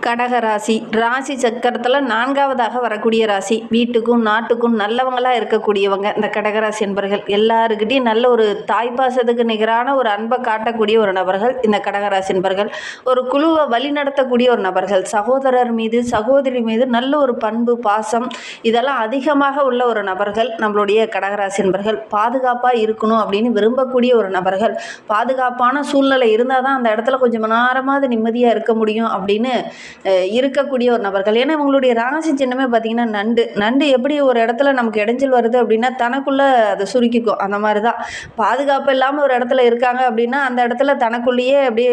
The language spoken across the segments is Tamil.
கடகராசி ராசி சக்கரத்தில் நான்காவதாக வரக்கூடிய ராசி. வீட்டுக்கும் நாட்டுக்கும் நல்லவங்களாக இருக்கக்கூடியவங்க இந்த கடகராசி என்பர்கள். எல்லாருக்கிட்டையும் நல்ல ஒரு தாய்ப்பாசத்துக்கு நிகரான ஒரு அன்பை காட்டக்கூடிய ஒரு நபர்கள் இந்த கடகராசி என்பர்கள். ஒரு குழுவை வழிநடத்தக்கூடிய ஒரு நபர்கள். சகோதரர் மீது சகோதரி மீது நல்ல ஒரு பண்பு பாசம் இதெல்லாம் அதிகமாக உள்ள ஒரு நபர்கள் நம்மளுடைய கடகராசி என்பர்கள். பாதுகாப்பாக இருக்கணும் அப்படின்னு விரும்பக்கூடிய ஒரு நபர்கள். பாதுகாப்பான சூழ்நிலை இருந்தால் தான் அந்த இடத்துல கொஞ்சம் நேரமாவது நிம்மதியாக இருக்க முடியும் அப்படின்னு இருக்கக்கூடிய ஒரு நபர்கள். ஏன்னா இவங்களுடைய ராசி சின்னமே பார்த்தீங்கன்னா நண்டு எப்படி ஒரு இடத்துல நமக்கு இடைஞ்சல் வருது அப்படின்னா தனக்குள்ளே அதை சுருக்கிக்கும். அந்த மாதிரி தான் பாதுகாப்பு இல்லாமல் ஒரு இடத்துல இருக்காங்க அப்படின்னா அந்த இடத்துல தனக்குள்ளேயே அப்படியே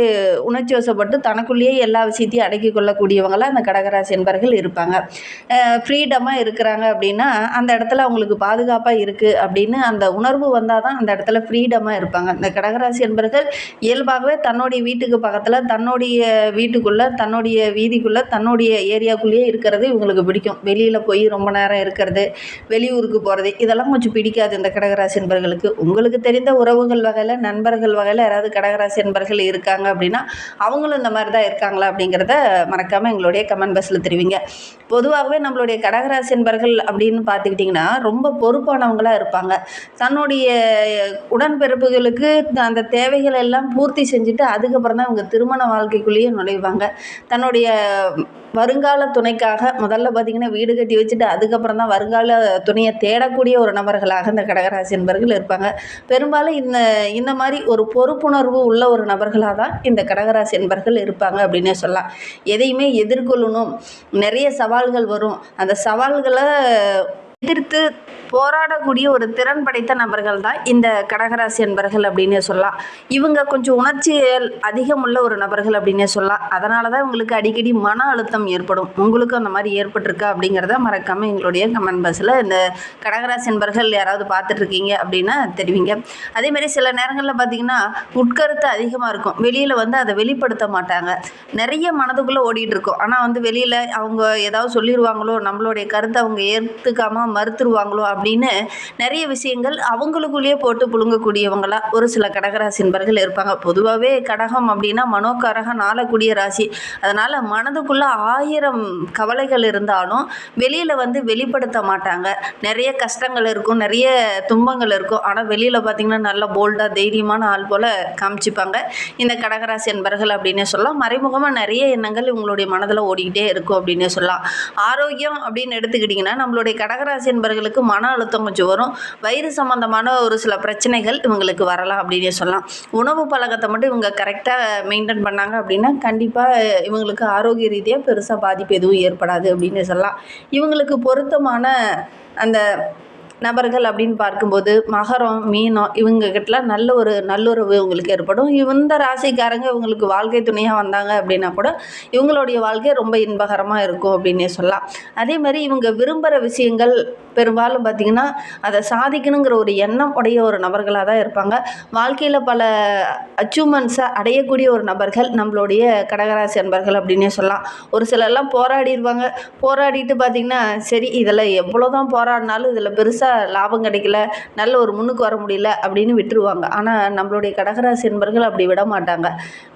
உணர்ச்சி வசப்பட்டு தனக்குள்ளேயே எல்லா விஷயத்தையும் அடக்கி கொள்ளக்கூடியவங்களாம் அந்த கடகராசி என்பர்கள் இருப்பாங்க. ஃப்ரீடமாக இருக்கிறாங்க அப்படின்னா அந்த இடத்துல அவங்களுக்கு பாதுகாப்பாக இருக்குது அப்படின்னு அந்த உணர்வு வந்தால் தான் அந்த இடத்துல ஃப்ரீடமாக இருப்பாங்க. இந்த கடகராசி என்பர்கள் இயல்பாகவே தன்னுடைய வீட்டுக்கு பக்கத்தில் தன்னுடைய வீட்டுக்குள்ளே தன்னுடைய வீதிக்குள்ளே தன்னுடைய ஏரியாக்குள்ளேயே இருக்கிறது இவங்களுக்கு பிடிக்கும். வெளியில் போய் ரொம்ப நேரம் இருக்கிறது, வெளியூருக்கு போகிறது இதெல்லாம் கொஞ்சம் பிடிக்காது இந்த கடகராசி என்பர்களுக்கு. உங்களுக்கு தெரிந்த உறவுகள் வகையில் நண்பர்கள் வகையில் யாராவது கடகராசி என்பர்கள் இருக்காங்க அப்படின்னா அவங்களும் இந்த மாதிரி தான் இருக்காங்களா அப்படிங்கிறத மறக்காமல் எங்களுடைய கமெண்ட் பாக்ஸில் தெரிவிங்க. பொதுவாகவே நம்மளுடைய கடகராசி என்பர்கள் அப்படின்னு பார்த்துக்கிட்டிங்கன்னா ரொம்ப பொறுப்பானவங்களாக இருப்பாங்க. தன்னுடைய உடன்பிறப்புகளுக்கு அந்த தேவைகள் எல்லாம் பூர்த்தி செஞ்சுட்டு அதுக்கப்புறம் தான் இவங்க திருமண வாழ்க்கைக்குள்ளேயே நுழைவாங்க. தன்னுடைய வருங்கால துணைக்காக முதல்ல பார்த்திங்கன்னா வீடு கட்டி வச்சுட்டு அதுக்கப்புறம் தான் வருங்கால துணையை தேடக்கூடிய ஒரு நபர்களாக இந்த கடகராசி என்பர்கள் இருப்பாங்க. பெரும்பாலும் இந்த மாதிரி ஒரு பொறுப்புணர்வு உள்ள ஒரு நபர்களாக தான் இந்த கடகராசி என்பர்கள் இருப்பாங்க அப்படின்னே சொல்லலாம். எதையுமே எதிர்கொள்ளணும், நிறைய சவால்கள் வரும், அந்த சவால்களை எதிர்த்து போராடக்கூடிய ஒரு திறன் படைத்த நபர்கள் தான் இந்த கடகராசி என்பர்கள் அப்படின்னே சொல்லலாம். இவங்க கொஞ்சம் உணர்ச்சிகள் அதிகம் உள்ள ஒரு நபர்கள் அப்படின்னே சொல்லலாம். அதனால தான் இவங்களுக்கு அடிக்கடி மன அழுத்தம் ஏற்படும். உங்களுக்கும் அந்த மாதிரி ஏற்பட்டிருக்கா அப்படிங்கிறத மறக்காமல் எங்களுடைய கமெண்ட் பாக்ஸில் இந்த கடகராசி என்பர்கள் யாராவது பார்த்துட்ருக்கீங்க அப்படின்னா தெரிவிங்க. அதேமாதிரி சில நேரங்களில் பார்த்திங்கன்னா உட்கருத்து அதிகமாக இருக்கும். வெளியில் அதை வெளிப்படுத்த மாட்டாங்க. நிறைய மனதுக்குள்ளே ஓடிட்டு இருக்கும். ஆனால் வெளியில் அவங்க ஏதாவது சொல்லிடுவாங்களோ, நம்மளுடைய கருத்தை அவங்க ஏற்றுக்காமல் மறுத்துருவாங்களோ அப்படின்னு நிறைய விஷயங்கள் அவங்களுக்குள்ளேயே போட்டு புழுங்கக்கூடியவங்களா ஒரு சில கடகராசி என்பர்கள் இருப்பாங்க. பொதுவாகவே கடகம் அப்படின்னா மனோகாரகம் ஆளக்கூடிய ராசி. அதனால் மனதுக்குள்ளே 1000 கவலைகள் இருந்தாலும் வெளியில் வெளிப்படுத்த மாட்டாங்க. நிறைய கஷ்டங்கள் இருக்கும், நிறைய துன்பங்கள் இருக்கும். ஆனால் வெளியில் பார்த்திங்கன்னா நல்லா போல்டாக தைரியமான ஆள் போல் காமிச்சிப்பாங்க இந்த கடகராசி என்பர்கள் அப்படின்னே சொல்லலாம். மறைமுகமாக நிறைய எண்ணங்கள் இவங்களுடைய மனதில் ஓடிக்கிட்டே இருக்கும் அப்படின்னே சொல்லலாம். ஆரோக்கியம் அப்படின்னு எடுத்துக்கிட்டிங்கன்னா நம்மளுடைய கடகராசி என்பர்களுக்கு மன அழுத்தம் கொஞ்சம் வரும். வயிறு சம்பந்தமான ஒரு சில பிரச்சனைகள் இவங்களுக்கு வரலாம் அப்படின்னே சொல்லலாம். உணவு பழக்கத்தை மட்டும் இவங்க கரெக்டாக மெயின்டைன் பண்ணாங்க அப்படின்னா கண்டிப்பாக இவங்களுக்கு ஆரோக்கிய ரீதியாக பெருசாக பாதிப்பு எதுவும் ஏற்படாது அப்படின்னு சொல்லலாம். இவங்களுக்கு பொருத்தமான அந்த நபர்கள் அப்படின்னு பார்க்கும்போது மகரம் மீனம் இவங்ககிட்டலாம் நல்ல ஒரு நல்லுறவு இவங்களுக்கு ஏற்படும். இந்த ராசிக்காரங்க இவங்களுக்கு வாழ்க்கை துணையாக வந்தாங்க அப்படின்னா கூட இவங்களுடைய வாழ்க்கை ரொம்ப இன்பகரமாக இருக்கும் அப்படின்னே சொல்லலாம். அதே மாதிரி இவங்க விரும்புகிற விஷயங்கள் பெரும்பாலும் பார்த்திங்கன்னா அதை சாதிக்கணுங்கிற ஒரு எண்ணம் உடைய ஒரு நபர்களாக தான் இருப்பாங்க. வாழ்க்கையில் பல அச்சீவ்மெண்ட்ஸை அடையக்கூடிய ஒரு நபர்கள் நம்மளுடைய கடகராசி நண்பர்கள் அப்படின்னே சொல்லலாம். ஒரு சிலர்லாம் போராடிடுவாங்க. போராடிட்டு பார்த்திங்கன்னா சரி இதில் எவ்வளோ தான் போராடினாலும் இதில் பெருசாக லாபம் கிடைக்கல, நல்ல ஒரு முன்னுக்கு வர முடியல அப்படின்னு விட்டுருவாங்க. ஆனால் நம்மளுடைய கடகராசி என்பர்கள் அப்படி விட மாட்டாங்க.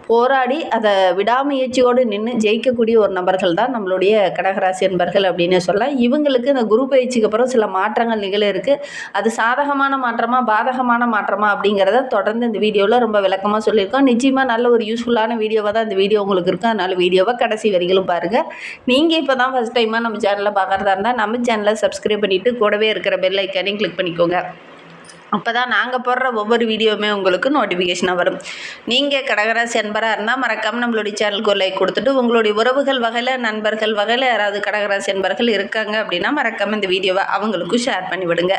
போராடி அதை விடாமுயற்சியோடு நின்று ஜெயிக்கக்கூடிய ஒரு நபர்கள் தான் நம்மளுடைய கடகராசி என்பர்கள் அப்படின்னு சொல்லலாம். இவங்களுக்கு இந்த குரு பயிற்சிக்கு அப்புறம் சில மாற்றங்கள் நிகழ இருக்குது. அது சாதகமான மாற்றமா பாதகமான மாற்றமா அப்படிங்கிறத தொடர்ந்து இந்த வீடியோவில் ரொம்ப விளக்கமாக சொல்லியிருக்கோம். நிச்சயமாக நல்ல ஒரு யூஸ்ஃபுல்லான வீடியோவாக தான் இந்த வீடியோ உங்களுக்கு இருக்கும். அதனால் வீடியோவை கடைசி வரைகளும் பாருங்கள். நீங்கள் இப்போ தான் ஃபஸ்ட் டைமாக நம்ம சேனலில் பார்க்குறதா இருந்தால் நம்ம சேனலை சப்ஸ்கிரைப் பண்ணிவிட்டு கூடவே இருக்கிற பெல் ஐக்கானையும் கிளிக் பண்ணிக்கோங்க. அப்போ தான் நாங்கள் போடுற ஒவ்வொரு வீடியோவுமே உங்களுக்கு நோட்டிஃபிகேஷனாக வரும். நீங்கள் கடகராசி அன்பராக இருந்தால் மறக்காமல் நம்மளுடைய சேனலுக்கு ஒரு லைக் கொடுத்துட்டு உங்களுடைய உறவுகள் வகையில் நண்பர்கள் வகையில் யாராவது கடகராசி அன்பர்கள் இருக்காங்க அப்படின்னா மறக்காமல் இந்த வீடியோவை அவங்களுக்கும் ஷேர் பண்ணி விடுங்க.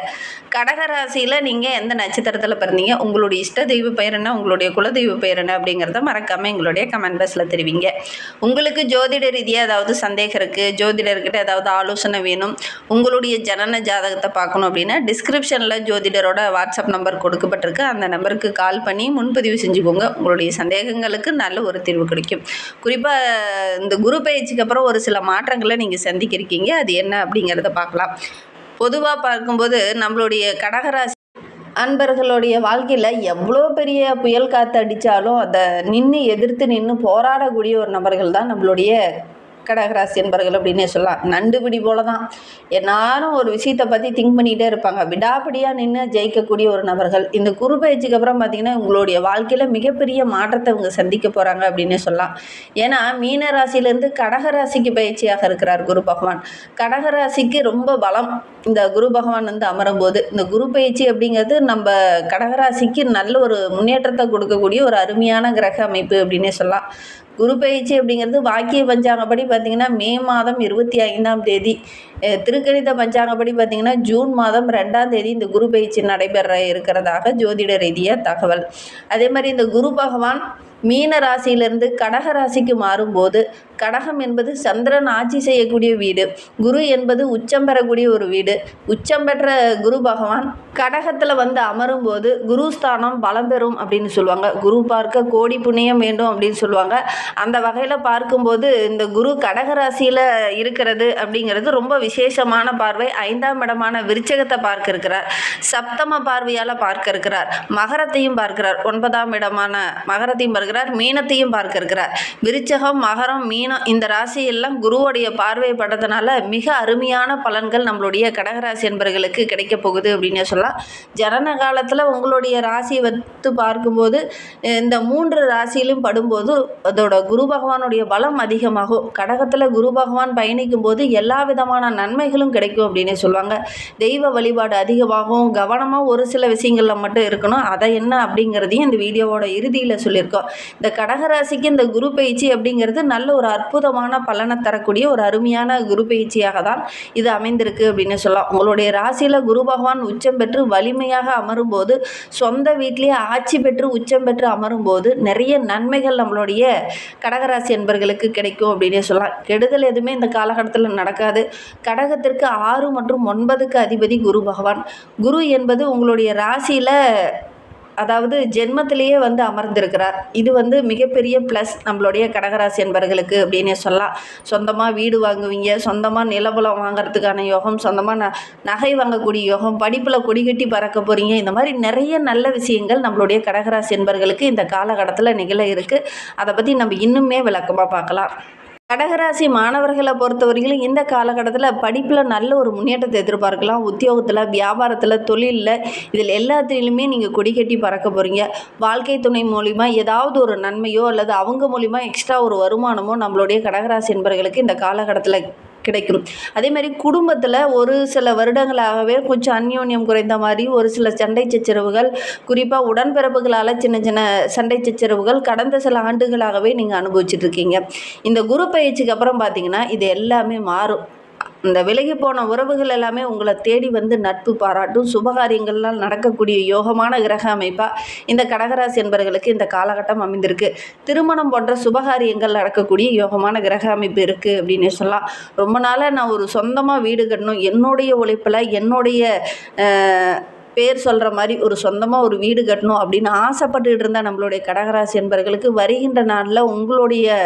கடகராசியில் நீங்கள் எந்த நட்சத்திரத்தில் பிறந்தீங்க, உங்களுடைய இஷ்ட தெய்வ பெயர் என்ன, உங்களுடைய குலதெய்வ பெயர் என்ன அப்படிங்கிறத மறக்காமல் எங்களுடைய கமெண்ட் பாக்ஸில் தெரிவிங்க. உங்களுக்கு ஜோதிட ரீதியாக ஏதாவது சந்தேகம் இருக்குது, ஜோதிடர்கிட்ட ஏதாவது ஆலோசனை வேணும், உங்களுடைய ஜனன ஜாதகத்தை பார்க்கணும் அப்படின்னா டிஸ்கிரிப்ஷனில் ஜோதிடரோட வாட்ஸ்அப் நம்பர் கொடுக்கப்பட்டிருக்கு. அந்த நம்பருக்கு கால் பண்ணி முன்பதிவு செஞ்சுக்கோங்க. உங்களுடைய சந்தேகங்களுக்கு நல்ல ஒரு தீர்வு கிடைக்கும். குறிப்பாக இந்த குரு பயிற்சிக்கு அப்புறம் ஒரு சில மாற்றங்களை நீங்கள் சந்திக்கிறீங்க. அது என்ன அப்படிங்கிறத பார்க்கலாம். பொதுவாக பார்க்கும்போது நம்மளுடைய கடகராசி அன்பர்களுடைய வாழ்க்கையில் எவ்வளோ பெரிய புயல் காற்று அடித்தாலும் அதை எதிர்த்து நின்று போராடக்கூடிய ஒரு நபர்கள் தான் நம்மளுடைய கடகராசி என்பர்கள் அப்படின்னே சொல்லலாம். நண்டுபிடி போல தான் எல்லாரும் ஒரு விஷயத்தை பற்றி திங்க் பண்ணிகிட்டே இருப்பாங்க. விடாப்பிடியாக நின்று ஜெயிக்கக்கூடிய ஒரு நபர்கள். இந்த குரு பயிற்சிக்கு அப்புறம் பார்த்திங்கன்னா உங்களுடைய வாழ்க்கையில் மிகப்பெரிய மாற்றத்தை இவங்க சந்திக்க போகிறாங்க அப்படின்னே சொல்லலாம். ஏன்னா மீன ராசியிலேருந்து கடகராசிக்கு பயிற்சியாக இருக்கிறார் குரு பகவான். கடகராசிக்கு ரொம்ப பலம் இந்த குரு பகவான் வந்து அமரும் போது. இந்த குரு பயிற்சி அப்படிங்கிறது நம்ம கடகராசிக்கு நல்ல ஒரு முன்னேற்றத்தை கொடுக்கக்கூடிய ஒரு அருமையான கிரக அமைப்பு அப்படின்னே சொல்லலாம். குரு பயிற்சி அப்படிங்கிறது வாக்கிய பஞ்சாங்கப்படி பார்த்திங்கன்னா மே மாதம் 25ஆம் தேதி, திருக்கணித பஞ்சாங்கப்படி பார்த்திங்கன்னா ஜூன் மாதம் 2ஆம் தேதி இந்த குரு பயிற்சி நடைபெற இருக்கிறதாக ஜோதிட ரீதியாக தகவல். அதே மாதிரி இந்த குரு பகவான் மீன ராசியிலிருந்து கடக ராசிக்கு மாறும்போது, கடகம் என்பது சந்திரன் ஆட்சி செய்யக்கூடிய வீடு, குரு என்பது உச்சம் பெறக்கூடிய ஒரு வீடு. உச்சம் பெற்ற குரு பகவான் கடகத்தில் வந்து அமரும் போது குருஸ்தானம் பலம் பெறும் அப்படின்னு சொல்லுவாங்க. குரு பார்க்க கோடி புண்ணியம் வேண்டும் அப்படின்னு சொல்லுவாங்க. அந்த வகையில் பார்க்கும்போது இந்த குரு கடகராசியில் இருக்கிறது அப்படிங்கிறது ரொம்ப விசேஷமான பார்வை. 5ஆம் இடமான விருச்சகத்தை பார்க்க இருக்கிறார், சப்தம பார்வையால் பார்க்க இருக்கிறார், மகரத்தையும் பார்க்கிறார், 9ஆம் இடமான மகரத்தையும் பார்க்கிறார், மீனத்தையும் பார்க்க இருக்கிறார். விருச்சகம், மகரம், மீனம் இந்த ராசியெல்லாம் குருவுடைய பார்வை பட்டதுனால மிக அருமையான பலன்கள் நம்மளுடைய கடகராசி என்பவர்களுக்கு கிடைக்க போகுது அப்படின்னு சொல்லலாம். ஜனன காலத்தில் உங்களுடைய ராசியை வைத்து பார்க்கும்போது இந்த 3 ராசியிலும் படும்போது அதோட குரு பகவானுடைய பலம் அதிகமாகும். கடகத்தில் குரு பகவான் பயணிக்கும் போது எல்லா விதமான நன்மைகளும் கிடைக்கும் அப்படின்னு சொல்லுவாங்க. தெய்வ வழிபாடு அதிகமாகும். கவனமாக ஒரு சில விஷயங்களில் மட்டும் இருக்கணும். அதை என்ன அப்படிங்கிறதையும் இந்த வீடியோவோட இறுதியில் சொல்லியிருக்கோம். இந்த கடகராசிக்கு இந்த குரு பயிற்சி அப்படிங்கிறது நல்ல ஒரு அற்புதமான பலனை தரக்கூடிய ஒரு அருமையான குரு பயிற்சியாக தான் இது அமைந்திருக்கு அப்படின்னு சொல்லலாம். உங்களுடைய ராசியில் குரு பகவான் உச்சம் பெற்று வலிமையாக அமரும் போது, சொந்த வீட்டிலேயே ஆட்சி பெற்று உச்சம் பெற்று அமரும் போது நிறைய நன்மைகள் நம்மளுடைய கடகராசி என்பர்களுக்கு கிடைக்கும் அப்படின்னே சொல்லலாம். கெடுதல் எதுவுமே இந்த காலகட்டத்தில் நடக்காது. கடகத்திற்கு 6 மற்றும் 9க்கு அதிபதி குரு பகவான். குரு என்பது உங்களுடைய ராசியில் அதாவது ஜென்மத்திலேயே வந்து அமர்ந்திருக்கிறார். இது வந்து மிகப்பெரிய ப்ளஸ் நம்மளுடைய கடகராசி என்பர்களுக்கு அப்படின்னே சொல்லலாம். சொந்தமாக வீடு வாங்குவீங்க, சொந்தமாக நிலபலம் வாங்கிறதுக்கான யோகம், சொந்தமாக நகை வாங்கக்கூடிய யோகம், படிப்பில் கொடிகட்டி பறக்க போகிறீங்க. இந்த மாதிரி நிறைய நல்ல விஷயங்கள் நம்மளுடைய கடகராசி என்பர்களுக்கு இந்த காலகட்டத்தில் நிகழ இருக்குது. அதை பற்றி நம்ம இன்னுமே விளக்கமாக பார்க்கலாம். கடகராசி மாணவர்களை பொறுத்தவரையிலும் இந்த காலகட்டத்தில் படிப்பில் நல்ல ஒரு முன்னேற்றத்தை எதிர்பார்க்கலாம். உத்தியோகத்தில், வியாபாரத்தில், தொழிலில் இதில் எல்லாத்திலையுமே நீங்கள் கொடிகட்டி பறக்க போகிறீங்க. வாழ்க்கை துணை மூலிமா ஏதாவது ஒரு நன்மையோ அல்லது அவங்க மூலிமா எக்ஸ்ட்ரா ஒரு வருமானமோ நம்மளுடைய கடகராசி என்பவர்களுக்கு இந்த காலகட்டத்தில் கிடைக்கும். அதே மாதிரி குடும்பத்தில் ஒரு சில வருடங்களாகவே கொஞ்சம் அந்யோன்யம் குறைந்த மாதிரி ஒரு சில சண்டை சச்சரவுகள், குறிப்பாக உடன்பிறப்புகளால் சின்ன சின்ன சண்டை சச்சரவுகள் கடந்த சில ஆண்டுகளாகவே நீங்கள் அனுபவிச்சுட்டு இருக்கீங்க. இந்த குரு பயிற்சிக்கு அப்புறம் பார்த்தீங்கன்னா இது எல்லாமே மாறும். இந்த விலகி போன உறவுகள் எல்லாமே உங்களை தேடி வந்து நட்பு பாராட்டும். சுபகாரியங்கள்லாம் நடக்கக்கூடிய யோகமான கிரக அமைப்பாக இந்த கடகராசி என்பவர்களுக்கு இந்த காலகட்டம் அமைந்திருக்கு. திருமணம் போன்ற சுபகாரியங்கள் நடக்கக்கூடிய யோகமான கிரக அமைப்பு இருக்குது அப்படின்னு சொல்லலாம். ரொம்ப நாளாக நான் ஒரு சொந்தமாக வீடு கட்டணும், என்னுடைய உழைப்பில் என்னுடைய பேர் சொல்கிற மாதிரி ஒரு சொந்தமாக ஒரு வீடு கட்டணும் அப்படின்னு ஆசைப்பட்டுக்கிட்டு இருந்தால் நம்மளுடைய கடகராசி என்பவர்களுக்கு வருகின்ற நாளில் உங்களுடைய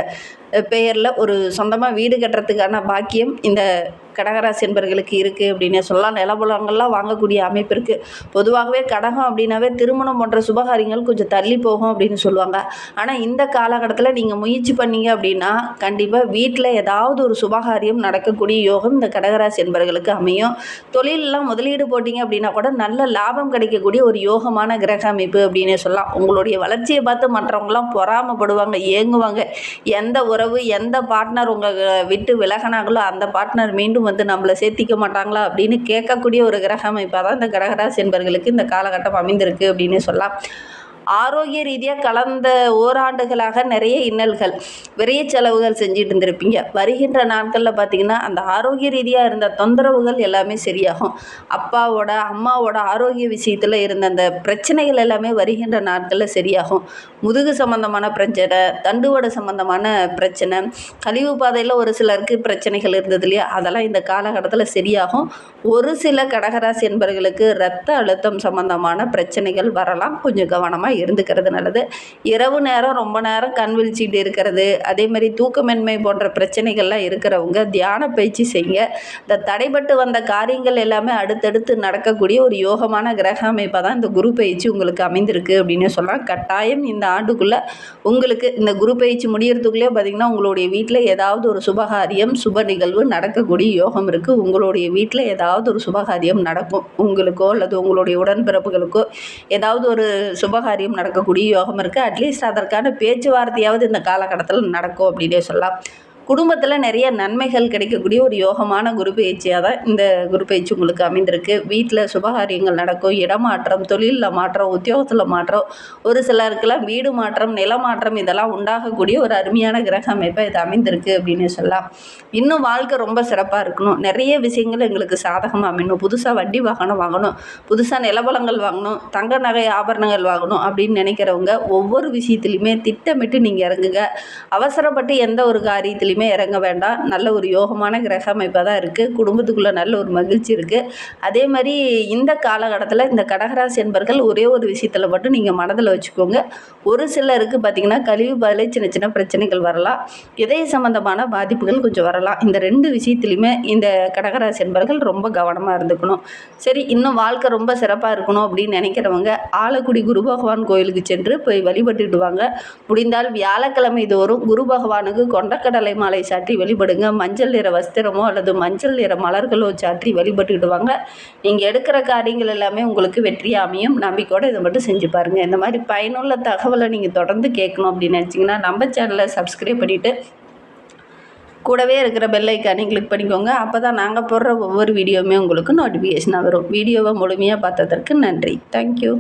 பெயரில் ஒரு சொந்தமாக வீடு கட்டுறதுக்கான பாக்கியம் இந்த கடகராசி என்பவர்களுக்கு இருக்குது அப்படின்னு சொல்லலாம். நிலபுலங்கள்லாம் வாங்கக்கூடிய அமைப்பு இருக்குது. பொதுவாகவே கடகம் அப்படின்னாவே திருமணம் போன்ற சுபகாரியங்கள் கொஞ்சம் தள்ளி போகும் அப்படின்னு சொல்லுவாங்க. ஆனால் இந்த காலகட்டத்தில் நீங்கள் முயற்சி பண்ணீங்க அப்படின்னா கண்டிப்பாக வீட்டில் ஏதாவது ஒரு சுபகாரியம் நடக்கக்கூடிய யோகம் இந்த கடகராசி என்பவர்களுக்கு அமையும். தொழிலெலாம் முதலீடு போட்டிங்க அப்படின்னா கூட நல்ல லாபம் கிடைக்கக்கூடிய ஒரு யோகமான கிரக அமைப்பு அப்படின்னு சொல்லலாம். உங்களுடைய வளர்ச்சியை பார்த்து மற்றவங்களாம் பொறாமப்படுவாங்க, ஏங்குவாங்க. எந்த உறவு, எந்த பார்ட்னர் உங்களை விட்டு விலகினாங்களோ அந்த பார்ட்னர் மீண்டும் வந்து நம்மளை சேர்த்திக்க மாட்டாங்களா அப்படின்னு கேட்கக்கூடிய ஒரு கிரக அமைப்பாக தான் இந்த கடகராசி என்பவர்களுக்கு இந்த காலகட்டம் அமைந்திருக்கு அப்படின்னு சொல்லலாம். ஆரோக்கிய ரீதியாக கடந்த ஓராண்டுகளாக நிறைய இன்னல்கள், விரைய செலவுகள் செஞ்சுட்டு இருந்திருப்பீங்க. வருகின்ற நாட்களில் பார்த்திங்கன்னா அந்த ஆரோக்கிய ரீதியாக இருந்த தொந்தரவுகள் எல்லாமே சரியாகும். அப்பாவோட அம்மாவோட ஆரோக்கிய விஷயத்தில் இருந்த அந்த பிரச்சனைகள் எல்லாமே வருகின்ற நாட்களில் சரியாகும். முதுகு சம்பந்தமான பிரச்சனை, தண்டுவடை சம்பந்தமான பிரச்சனை, கழிவு பாதையில் ஒரு சிலருக்கு பிரச்சனைகள் இருந்தது இல்லையா, அதெல்லாம் இந்த காலகட்டத்தில் சரியாகும். ஒரு சில கடகராசி என்பவர்களுக்கு இரத்த அழுத்தம் சம்பந்தமான பிரச்சனைகள் வரலாம், கொஞ்சம் கவனமாக இல்லாமல் இருந்துக்கிறது நல்லது. இரவு நேரம் ரொம்ப நேரம் கண் விழிச்சிட்டு இருக்கிறது, அதே மாதிரி தூக்கமின்மை போன்ற பிரச்சனைகள்லாம் இருக்கிறவங்க தியான பயிற்சி செய்யுங்க. இந்த தடைபட்டு வந்த காரியங்கள் எல்லாமே அடுத்தடுத்து நடக்கக்கூடிய ஒரு யோகமான கிரக அமைப்பாக தான் இந்த குரு பயிற்சி உங்களுக்கு அமைந்திருக்கு அப்படின்னு சொல்லலாம். கட்டாயம் இந்த ஆண்டுக்குள்ளே உங்களுக்கு இந்த குரு பயிற்சி முடியறதுக்குள்ளே பார்த்திங்கன்னா உங்களுடைய வீட்டில் ஏதாவது ஒரு சுபகாரியம் சுப நிகழ்வு நடக்கக்கூடிய யோகம் இருக்குது. உங்களுடைய வீட்டில் ஏதாவது ஒரு சுபகாரியம் நடக்கும். உங்களுக்கோ அல்லது உங்களுடைய உடன்பிறப்புகளுக்கோ ஏதாவது ஒரு சுபகாரியம் நடக்கக்கூடிய யோகம் இருக்குது. அட்லீஸ்ட் அதற்கான பேச்சுவார்த்தையாவது இந்த காலகட்டத்தில் நடக்கும் அப்படின்னே சொல்லலாம். குடும்பத்தில் நிறைய நன்மைகள் கிடைக்கக்கூடிய ஒரு யோகமான குரு பயிற்சியாக தான் இந்த குரு பயிற்சி உங்களுக்கு அமைந்திருக்கு. வீட்டில் சுபகாரியங்கள் நடக்கும், இடமாற்றம், தொழிலில் மாற்றம், உத்தியோகத்தில் மாற்றம், ஒரு சிலருக்கெல்லாம் வீடு மாற்றம், நில மாற்றம் இதெல்லாம் உண்டாகக்கூடிய ஒரு அருமையான கிரக அமைப்பாக இது அமைந்திருக்கு அப்படின்னு சொல்லலாம். இன்னும் வாழ்க்கை ரொம்ப சிறப்பாக இருக்கணும், நிறைய விஷயங்கள் எங்களுக்கு சாதகமாக அமையணும், புதுசாக வண்டி வாகனம் வாங்கணும், புதுசாக நிலவளங்கள் வாங்கணும், தங்க நகை ஆபரணங்கள் வாங்கணும் அப்படின்னு நினைக்கிறவங்க ஒவ்வொரு விஷயத்துலையுமே திட்டமிட்டு நீங்கள் இறங்குங்க. அவசரப்பட்டு எந்த ஒரு காரியத்திலையும் இறங்க வேண்டாம். நல்ல ஒரு யோகமான கிரக அமைப்பாக தான் இருக்குது. குடும்பத்துக்குள்ளே நல்ல ஒரு மகிழ்ச்சி இருக்குது. அதே மாதிரி இந்த காலகட்டத்தில் இந்த கடகராசி என்பர்கள் ஒரே ஒரு விஷயத்தில் மட்டும் நீங்கள் மனதில் வச்சுக்கோங்க. ஒரு சிலருக்கு பார்த்திங்கன்னா கழிவு பாதையிலே சின்ன சின்ன பிரச்சனைகள் வரலாம், இதய சம்பந்தமான பாதிப்புகள் கொஞ்சம் வரலாம். இந்த 2 விஷயத்துலையுமே இந்த கடகராசி என்பர்கள் ரொம்ப கவனமாக இருந்துக்கணும். சரி, இன்னும் வாழ்க்கை ரொம்ப சிறப்பாக இருக்கணும் அப்படின்னு நினைக்கிறவங்க ஆலக்குடி குரு பகவான் கோயிலுக்கு சென்று போய் வழிபட்டுட்டு வாங்க. முடிந்தால் வியாழக்கிழமை தோறும் குரு பகவானுக்கு கொண்டக்கடலை மாலை சாற்றி வழிபடுங்க. மஞ்சள் நிற வஸ்திரமோ அல்லது மஞ்சள் நிற மலர்களோ சாற்றி வழிபட்டுக்கிடுவாங்க. நீங்கள் எடுக்கிற காரியங்கள் எல்லாமே உங்களுக்கு வெற்றியாக அமையும். நம்பிக்கையோடு இதை மட்டும் செஞ்சு பாருங்கள். இந்த மாதிரி பயனுள்ள தகவலை நீங்கள் தொடர்ந்து கேட்கணும் அப்படின்னு நினச்சிங்கன்னா நம்ம சேனலை சப்ஸ்கிரைப் பண்ணிவிட்டு கூடவே இருக்கிற பெல் ஐக்கானை கிளிக் பண்ணிக்கோங்க. அப்போ தான் நாங்கள் போடுற ஒவ்வொரு வீடியோவுமே உங்களுக்கு நோட்டிஃபிகேஷனாக வரும். வீடியோவை முழுமையாக பார்த்ததற்கு நன்றி. தேங்க்யூ.